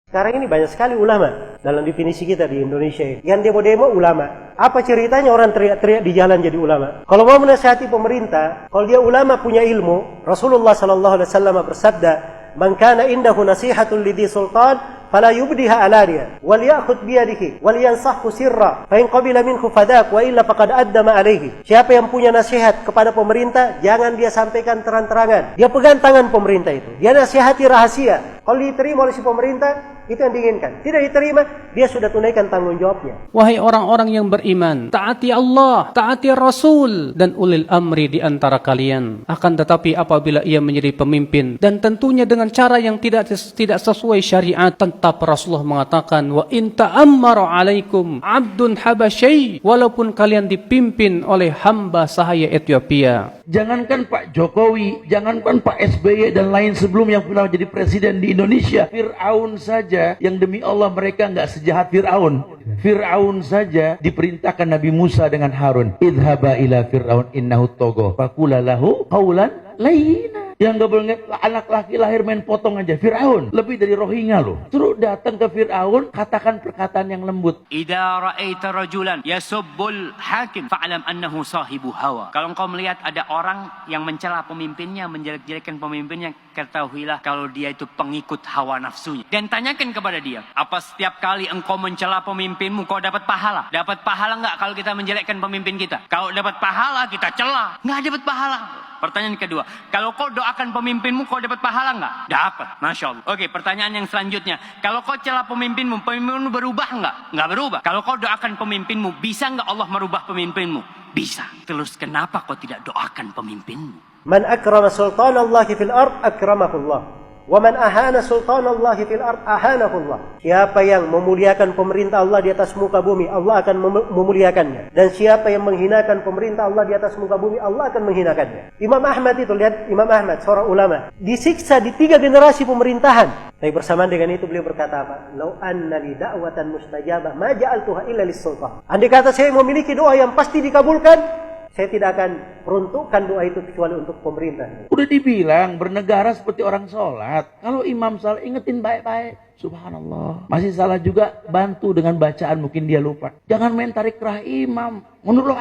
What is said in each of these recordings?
Sekarang ini banyak sekali ulama dalam definisi kita di Indonesia ini. Yang demo-demo ulama. Apa ceritanya orang teriak-teriak di jalan jadi ulama? Kalau mau menasihati pemerintah, kalau dia ulama punya ilmu, Rasulullah SAW bersabda, "Man kana indahu nasihatun lidhi sultan, fala yubdiha alaniya, wal ya'khudh biyadihi, wal yansahhu sirra, fa in qabila minhu fadak, wa illa faqad addama alaihi." Siapa yang punya nasihat kepada pemerintah, jangan dia sampaikan terang-terangan. Dia pegang tangan pemerintah itu. Dia nasihati rahasia. Kalau diterima oleh si pemerintah, itu yang diinginkan. Tidak diterima, dia sudah tunaikan tanggung jawabnya. Wahai orang-orang yang beriman, taati Allah, taati Rasul, dan ulil amri di antara kalian. Akan tetapi apabila ia menjadi pemimpin, dan tentunya dengan cara yang tidak sesuai syariat, tetap Rasulullah mengatakan, wa in ta'ammara alaikum abdun habasyai, walaupun kalian dipimpin oleh hamba sahaya Ethiopia. Jangankan Pak Jokowi, jangankan Pak SBY dan lain sebelum yang pernah jadi presiden di Indonesia, Fir'aun saja yang demi Allah mereka nggak sejahat Fir'aun. Fir'aun saja diperintahkan Nabi Musa dengan Harun, idhaba ila Fir'aun innahu togo, faqula lahu qawlan layyina. Yang gak boleh anak laki lahir main potong aja. Fir'aun lebih dari Rohingya loh. Suruh datang ke Fir'aun, katakan perkataan yang lembut. Idza ra'aita rajulan yasubbul hakim fa'lam annahu sahibu hawa. Kalau engkau melihat ada orang yang mencela pemimpinnya, menjelek-jelekan pemimpinnya, ketahuilah kalau dia itu pengikut hawa nafsunya. Dan tanyakan kepada dia, apa setiap kali engkau mencela pemimpinmu kau dapat pahala? Dapat pahala enggak kalau kita menjelekkan pemimpin kita? Kalau dapat pahala kita cela, enggak dapat pahala. Pertanyaan kedua, kalau kau doakan pemimpinmu, kau dapat pahala enggak? Dapat, Masya Allah. Oke, pertanyaan yang selanjutnya, kalau kau celah pemimpinmu, pemimpinmu berubah enggak? Enggak berubah. Kalau kau doakan pemimpinmu, bisa enggak Allah merubah pemimpinmu? Bisa. Terus kenapa kau tidak doakan pemimpinmu? Man akrama sultanallahi fil ard akramahullah. Wa man ahana sultanallahi fil ard ahanahullah. Siapa yang memuliakan pemerintah Allah di atas muka bumi, Allah akan memuliakannya. Dan siapa yang menghinakan pemerintah Allah di atas muka bumi, Allah akan menghinakannya. Imam Ahmad itu, lihat Imam Ahmad, seorang ulama, disiksa di 3 generasi pemerintahan. Tapi bersamaan dengan itu beliau berkata apa? Lau anna li da'watan mustajabah ma ja'altuha illa lis-sultan. Andai kata saya memiliki doa yang pasti dikabulkan, saya tidak akan peruntukkan doa itu kecuali untuk pemerintah. Udah dibilang bernegara seperti orang sholat. Kalau imam salah ingetin baik-baik. Subhanallah. Masih salah juga, bantu dengan bacaan, mungkin dia lupa. Jangan main tarik kerah imam. Mundur loh.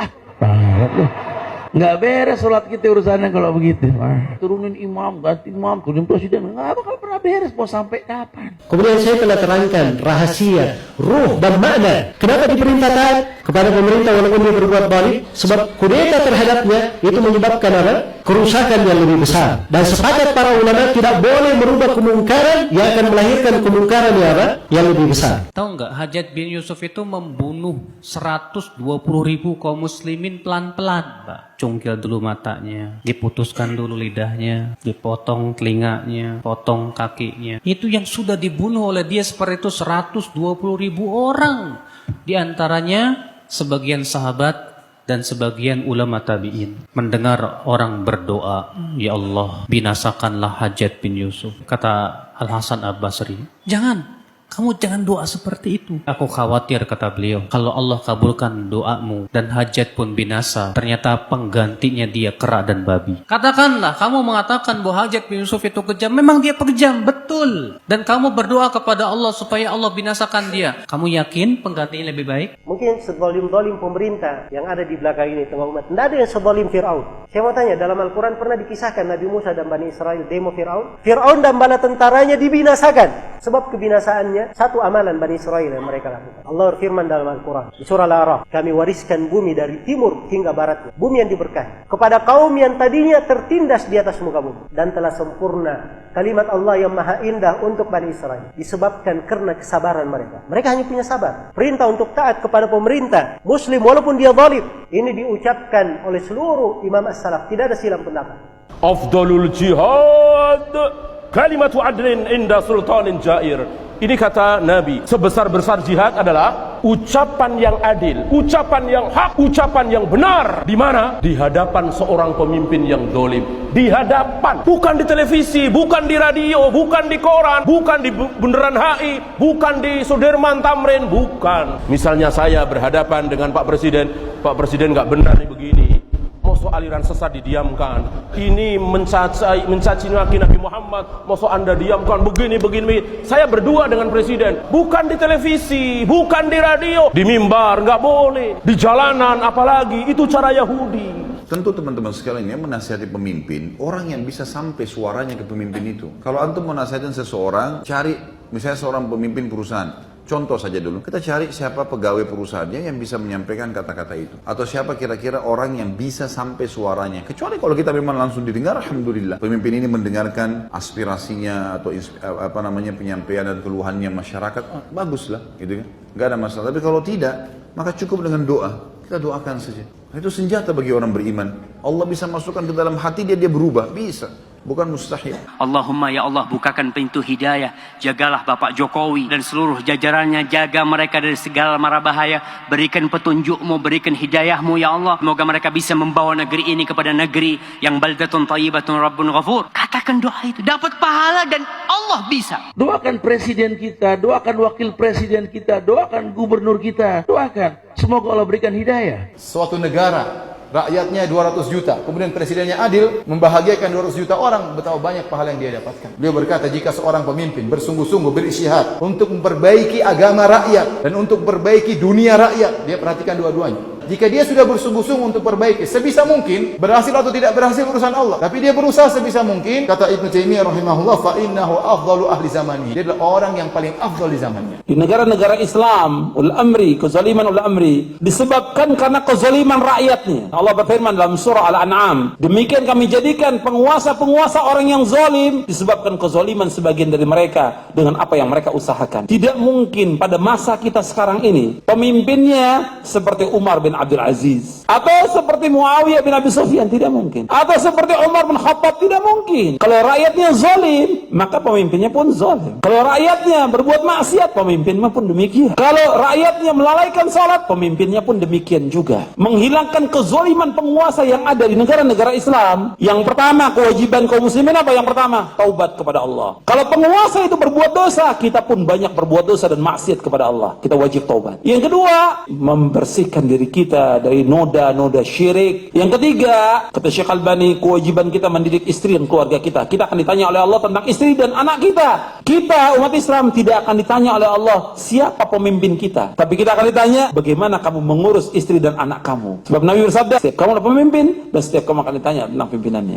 Nggak beres sholat kita urusannya kalau begitu. Turunin imam, ganti imam, turunin presiden. Nggak bakal pernah beres, mau sampai kapan. Kemudian saya telah terangkan rahasia, ruh dan makna. Kenapa diperintahkan kepada pemerintah walaupun dia berbuat baik? Sebab kudeta terhadapnya itu menyebabkan apa? Kerusakan yang lebih besar. Dan sepakat para ulama tidak boleh merubah kemungkaran yang akan melahirkan kemungkaran yang apa? Yang lebih besar. Tahu nggak, Hajjaj bin Yusuf itu membunuh 120.000 kaum muslimin pelan-pelan, Pak. Cungkil dulu matanya, diputuskan dulu lidahnya, dipotong telinganya, potong kakinya. Itu yang sudah dibunuh oleh dia seperti itu 120.000 orang. Di antaranya sebagian sahabat dan sebagian ulama tabi'in. Mendengar orang berdoa, ya Allah, binasakanlah Hajjaj bin Yusuf. Kata Al-Hasan Al-Basri, kamu jangan doa seperti itu. Aku khawatir, kata beliau, kalau Allah kabulkan doamu dan Hajjaj pun binasa, ternyata penggantinya dia kera dan babi. Katakanlah, kamu mengatakan bahwa Hajjaj bin Yusuf itu kejam. Memang dia kejam, betul. Dan kamu berdoa kepada Allah supaya Allah binasakan dia. Kamu yakin penggantinya lebih baik? Mungkin sezalim-zalim pemerintah yang ada di belakang ini tengah umat. Tidak ada yang sezalim Fir'aun. Saya mau tanya, dalam Al-Quran pernah dikisahkan Nabi Musa dan Bani Israel demo Fir'aun? Fir'aun dan bala tentaranya dibinasakan. Sebab kebinasaannya satu amalan Bani Israel yang mereka lakukan. Allah berfirman dalam Al-Quran di surah Al-A'raf, kami wariskan bumi dari timur hingga baratnya, bumi yang diberkahi, kepada kaum yang tadinya tertindas di atas muka bumi, dan telah sempurna kalimat Allah yang maha indah untuk Bani Israel disebabkan karena kesabaran mereka. Mereka hanya punya sabar. Perintah untuk taat kepada pemerintah muslim walaupun dia zalim, ini diucapkan oleh seluruh imam as-salaf, tidak ada silang pendapat. Afdalul jihad kalimatu adlin inda sultanin jair. Ini kata Nabi, sebesar-besar jihad adalah ucapan yang adil, ucapan yang hak, ucapan yang benar. Di mana? Di hadapan seorang pemimpin yang dolim. Di hadapan, bukan di televisi, bukan di radio, bukan di koran, bukan di Bundaran HI, bukan di Sudirman Tamrin, bukan. Misalnya saya berhadapan dengan Pak Presiden nggak benar nih begini. Mau Mosok aliran sesat didiamkan. Ini mencaci maki Nabi Muhammad. Mosok Anda diamkan begini. Saya berdua dengan presiden, bukan di televisi, bukan di radio, di mimbar nggak boleh, di jalanan apalagi. Itu cara Yahudi. Tentu teman-teman sekalian yang menasihati pemimpin, orang yang bisa sampai suaranya ke pemimpin itu. Kalau antum mau nasihatin seseorang, cari misalnya seorang pemimpin perusahaan. Contoh saja dulu, kita cari siapa pegawai perusahaannya yang bisa menyampaikan kata-kata itu. Atau siapa kira-kira orang yang bisa sampai suaranya. Kecuali kalau kita memang langsung didengar, alhamdulillah. Pemimpin ini mendengarkan aspirasinya atau penyampaian dan keluhannya masyarakat, baguslah, gitu kan. Gak ada masalah. Tapi kalau tidak, maka cukup dengan doa. Kita doakan saja. Itu senjata bagi orang beriman. Allah bisa masukkan ke dalam hati dia berubah, bisa. Bukan mustahil. Allahumma ya Allah, bukakan pintu hidayah. Jagalah Bapak Jokowi dan seluruh jajarannya. Jaga mereka dari segala mara bahaya. Berikan petunjukmu, berikan hidayahmu ya Allah. Semoga mereka bisa membawa negeri ini kepada negeri yang baldatun thayyibatun rabbun ghafur. Katakan doa itu, dapat pahala dan Allah bisa. Doakan presiden kita, doakan wakil presiden kita, doakan gubernur kita, doakan. Semoga Allah berikan hidayah. Suatu negara, rakyatnya 200 juta, kemudian presidennya adil, membahagiakan 200 juta orang, betapa banyak pahala yang dia dapatkan. Beliau berkata, jika seorang pemimpin bersungguh-sungguh berisyihad untuk memperbaiki agama rakyat dan untuk memperbaiki dunia rakyat, dia perhatikan dua-duanya. Jika dia sudah bersungguh-sungguh untuk perbaiki, sebisa mungkin, berhasil atau tidak berhasil urusan Allah. Tapi dia berusaha sebisa mungkin, kata Ibnu Taimiyah rahimahullah, fa innahu afdalu ahli zamani. Dia adalah orang yang paling afdal di zamannya. Di negara-negara Islam, kezaliman ul amri disebabkan karena kezaliman rakyatnya. Allah berfirman dalam surah Al-An'am, demikian kami jadikan penguasa-penguasa orang yang zalim disebabkan kezaliman sebagian dari mereka dengan apa yang mereka usahakan. Tidak mungkin pada masa kita sekarang ini pemimpinnya seperti Umar bin Abdul Aziz atau seperti Muawiyah bin Abi Sufyan, tidak mungkin. Atau seperti Umar bin Khattab, tidak mungkin. Kalau rakyatnya zalim, maka pemimpinnya pun zalim. Kalau rakyatnya berbuat maksiat, pemimpinnya pun demikian. Kalau rakyatnya melalaikan salat, pemimpinnya pun demikian juga. Menghilangkan kezaliman penguasa yang ada di negara-negara Islam, yang pertama kewajiban kaum muslimin apa? Yang pertama, taubat kepada Allah. Kalau penguasa itu berbuat dosa, kita pun banyak berbuat dosa dan maksiat kepada Allah. Kita wajib taubat. Yang kedua, membersihkan diri kita dari noda-noda syirik. Yang ketiga, kata Syekh Albani, kewajiban kita mendidik istri dan keluarga kita. Kita akan ditanya oleh Allah tentang istri dan anak kita. Kita umat Islam tidak akan ditanya oleh Allah siapa pemimpin kita, tapi kita akan ditanya bagaimana kamu mengurus istri dan anak kamu. Sebab Nabi bersabda, setiap kamu adalah pemimpin dan setiap kamu akan ditanya tentang pimpinannya.